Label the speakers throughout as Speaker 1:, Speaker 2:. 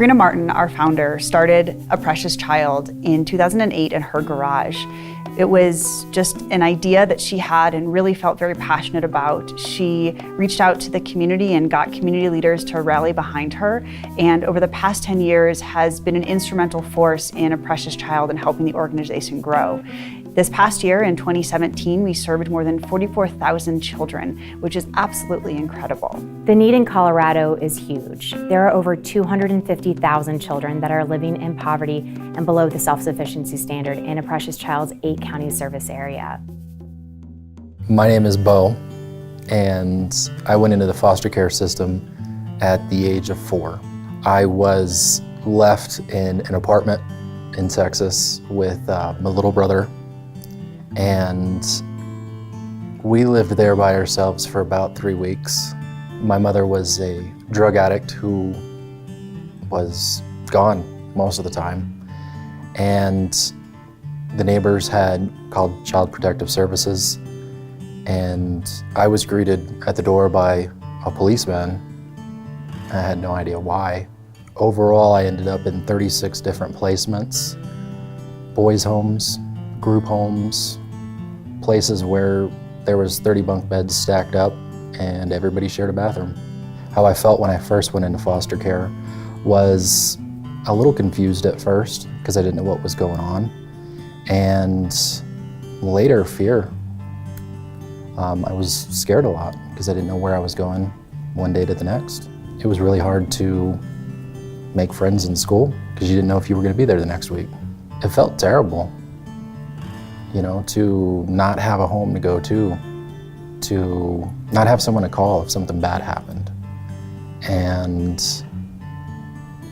Speaker 1: Karina Martin, our founder, started A Precious Child in 2008 in her garage. It was just an idea that she had and really felt very passionate about. She reached out to the community and got community leaders to rally behind her, and over the past 10 years has been an instrumental force in A Precious Child and helping the organization grow. This past year, in 2017, we served more than 44,000 children, which is absolutely incredible.
Speaker 2: The need in Colorado is huge. There are over 250,000 children that are living in poverty and below the self-sufficiency standard in A Precious Child's 8-county service area.
Speaker 3: My name is Bo, and I went into the foster care system at the age of 4. I was left in an apartment in Texas with my little brother, and we lived there by ourselves for about 3 weeks. My mother was a drug addict who was gone most of the time, and the neighbors had called Child Protective Services, and I was greeted at the door by a policeman. I had no idea why. Overall, I ended up in 36 different placements, boys' homes, group homes, places where there was 30 bunk beds stacked up and everybody shared a bathroom. How I felt when I first went into foster care was a little confused at first because I didn't know what was going on, and later fear. I was scared a lot because I didn't know where I was going one day to the next. It was really hard to make friends in school because you didn't know if you were going to be there the next week. It felt terrible, you know, to not have a home to go to not have someone to call if something bad happened. And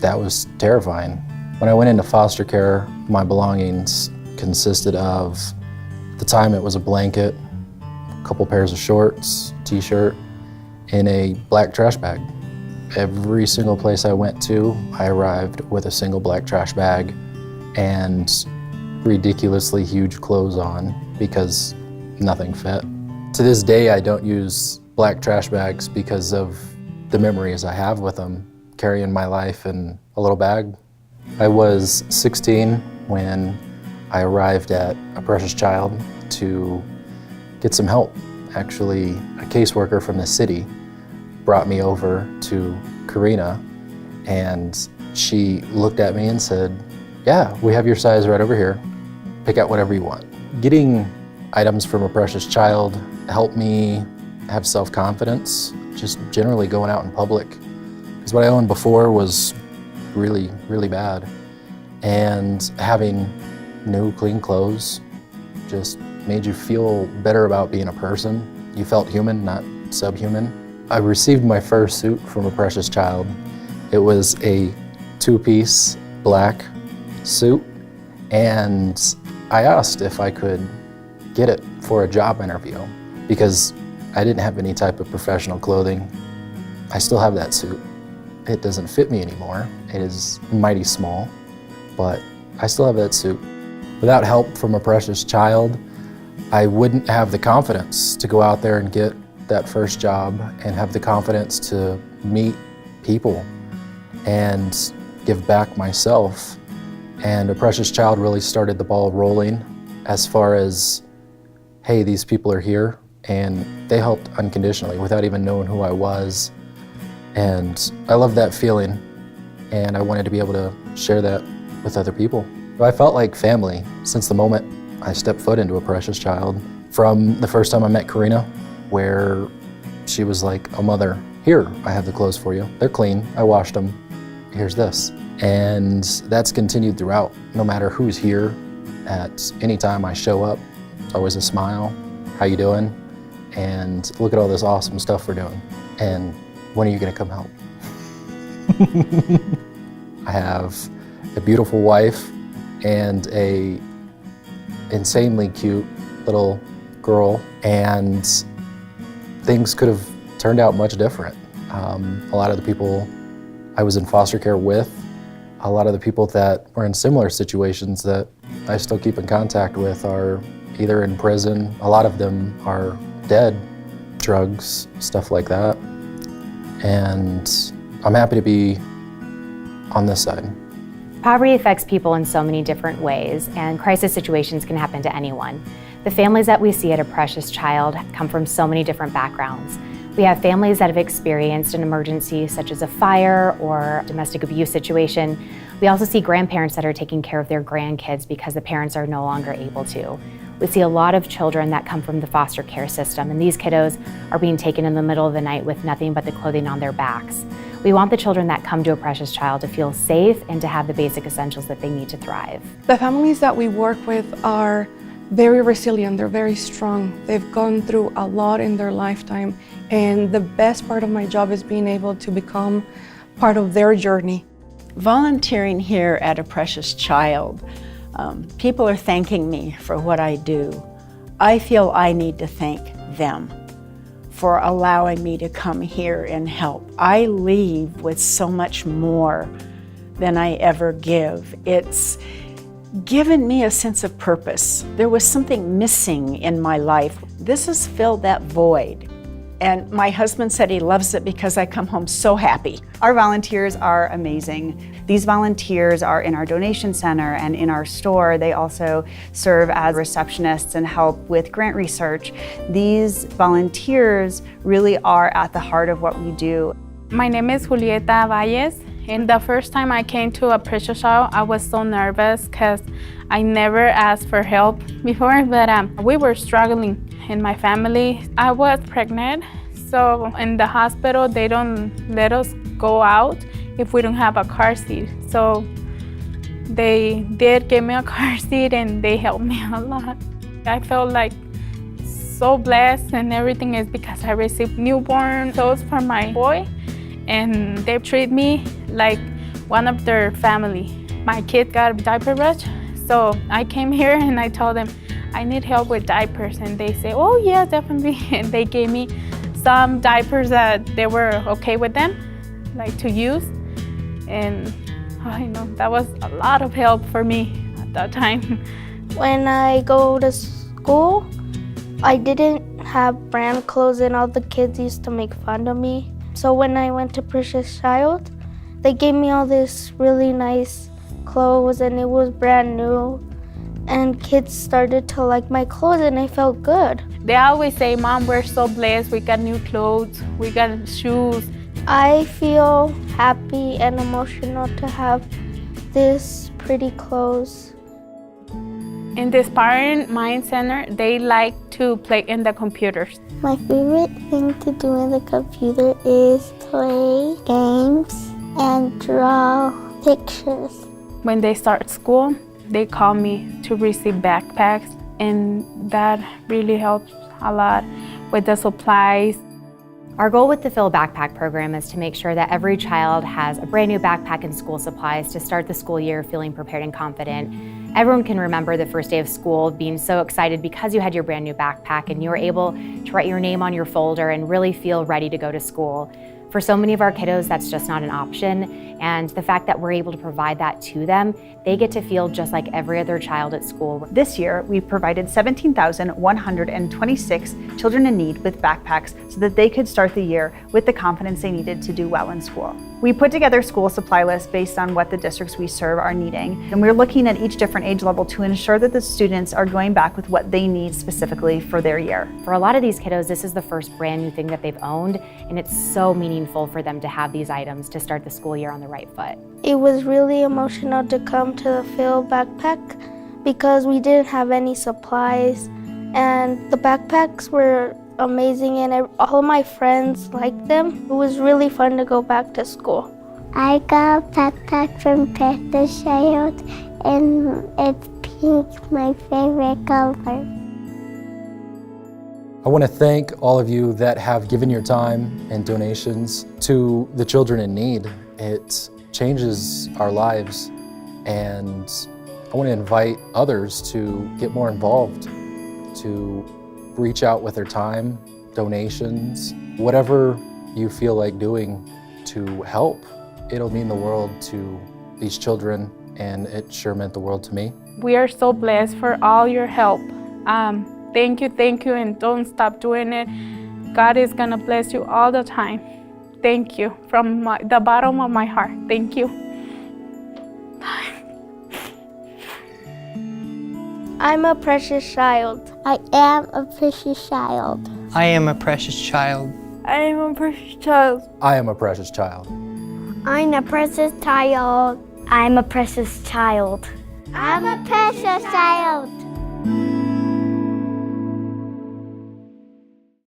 Speaker 3: that was terrifying. When I went into foster care, my belongings consisted of, at the time it was a blanket, a couple pairs of shorts, t-shirt, in a black trash bag. Every single place I went to, I arrived with a single black trash bag and ridiculously huge clothes on because nothing fit. To this day, I don't use black trash bags because of the memories I have with them, carrying my life in a little bag. I was 16 when I arrived at A Precious Child to get some help. Actually, a caseworker from the city brought me over to Karina, and she looked at me and said, "Yeah, we have your size right over here. Pick out whatever you want." Getting items from A Precious Child helped me have self-confidence, just generally going out in public. Because what I owned before was really, really bad. And having new, clean clothes just made you feel better about being a person. You felt human, not subhuman. I received my first suit from A Precious Child. It was a 2-piece black suit, and I asked if I could get it for a job interview because I didn't have any type of professional clothing. I still have that suit. It doesn't fit me anymore. It is mighty small, but I still have that suit. Without help from A Precious Child, I wouldn't have the confidence to go out there and get that first job and have the confidence to meet people and give back myself. And A Precious Child really started the ball rolling as far as, hey, these people are here, and they helped unconditionally without even knowing who I was. And I loved that feeling, and I wanted to be able to share that with other people. I felt like family since the moment I stepped foot into A Precious Child. From the first time I met Karina, where she was like a mother. "Here, I have the clothes for you. They're clean, I washed them. Here's this." And that's continued throughout. No matter who's here, at any time I show up, it's always a smile. "How you doing? And look at all this awesome stuff we're doing. And when are you gonna come help?" I have a beautiful wife and a insanely cute little girl, and things could have turned out much different. A lot of the people I was in foster care with, a lot of the people that were in similar situations that I still keep in contact with are either in prison, a lot of them are dead, drugs, stuff like that. And I'm happy to be on this side.
Speaker 2: Poverty affects people in so many different ways, and crisis situations can happen to anyone. The families that we see at A Precious Child come from so many different backgrounds. We have families that have experienced an emergency such as a fire or domestic abuse situation. We also see grandparents that are taking care of their grandkids because the parents are no longer able to. We see a lot of children that come from the foster care system, and these kiddos are being taken in the middle of the night with nothing but the clothing on their backs. We want the children that come to A Precious Child to feel safe and to have the basic essentials that they need to thrive.
Speaker 4: The families that we work with are very resilient, they're very strong. They've gone through a lot in their lifetime, and the best part of my job is being able to become part of their journey.
Speaker 5: Volunteering here at A Precious Child, people are thanking me for what I do. I feel I need to thank them for allowing me to come here and help. I leave with so much more than I ever give. It's given me a sense of purpose. There was something missing in my life. This has filled that void. And my husband said he loves it because I come home so happy.
Speaker 1: Our volunteers are amazing. These volunteers are in our donation center and in our store. They also serve as receptionists and help with grant research. These volunteers really are at the heart of what we do.
Speaker 6: My name is Julieta Valles, and the first time I came to A Precious Child, I was so nervous because I never asked for help before, but we were struggling in my family. I was pregnant, so in the hospital, they don't let us go out if we don't have a car seat. So they did give me a car seat and they helped me a lot. I felt like so blessed, and everything is because I received newborn clothes for my boy, and they treat me like one of their family. My kid got a diaper rash, so I came here and I told them, I need help with diapers, and they say, oh yeah, definitely. And they gave me some diapers that they were okay with them, like to use. And I know that was a lot of help for me at that time.
Speaker 7: When I go to school, I didn't have brand clothes, and all the kids used to make fun of me. So when I went to Precious Child, they gave me all this really nice clothes, and it was brand new. And kids started to like my clothes, and I felt good.
Speaker 6: They always say, Mom, we're so blessed. We got new clothes, we got shoes.
Speaker 7: I feel happy and emotional to have this pretty clothes.
Speaker 6: In the Inspiring Mind Center, they like to play in the computers.
Speaker 7: My favorite thing to do in the computer is play games and draw pictures.
Speaker 6: When they start school, they call me to receive backpacks, and that really helps a lot with the supplies.
Speaker 2: Our goal with the Fill Backpack program is to make sure that every child has a brand new backpack and school supplies to start the school year feeling prepared and confident. Everyone can remember the first day of school being so excited because you had your brand new backpack and you were able to write your name on your folder and really feel ready to go to school. For so many of our kiddos, that's just not an option, and the fact that we're able to provide that to them, they get to feel just like every other child at school.
Speaker 1: This year, we provided 17,126 children in need with backpacks so that they could start the year with the confidence they needed to do well in school. We put together school supply lists based on what the districts we serve are needing, and we're looking at each different age level to ensure that the students are going back with what they need specifically for their year.
Speaker 2: For a lot of these kiddos, this is the first brand new thing that they've owned, and it's so meaningful for them to have these items to start the school year on the right foot.
Speaker 7: It was really emotional to come to the Fill Backpack because we didn't have any supplies, and the backpacks were amazing, and all my friends liked them. It was really fun to go back to school.
Speaker 8: I got a backpack from Precious Child, and it's pink, my favorite color.
Speaker 3: I want to thank all of you that have given your time and donations to the children in need. It changes our lives, and I want to invite others to get more involved, to reach out with their time, donations, whatever you feel like doing to help. It'll mean the world to these children, and it sure meant the world to me.
Speaker 6: We are so blessed for all your help. Thank you, and don't stop doing it. God is gonna bless you all the time. Thank you from the bottom of my heart. Thank you.
Speaker 7: I'm a precious child.
Speaker 8: I am a precious child.
Speaker 9: I am a precious child.
Speaker 7: I am a precious child.
Speaker 3: I am a precious child.
Speaker 8: I'm a precious child.
Speaker 7: I'm a precious child.
Speaker 8: I'm a precious child.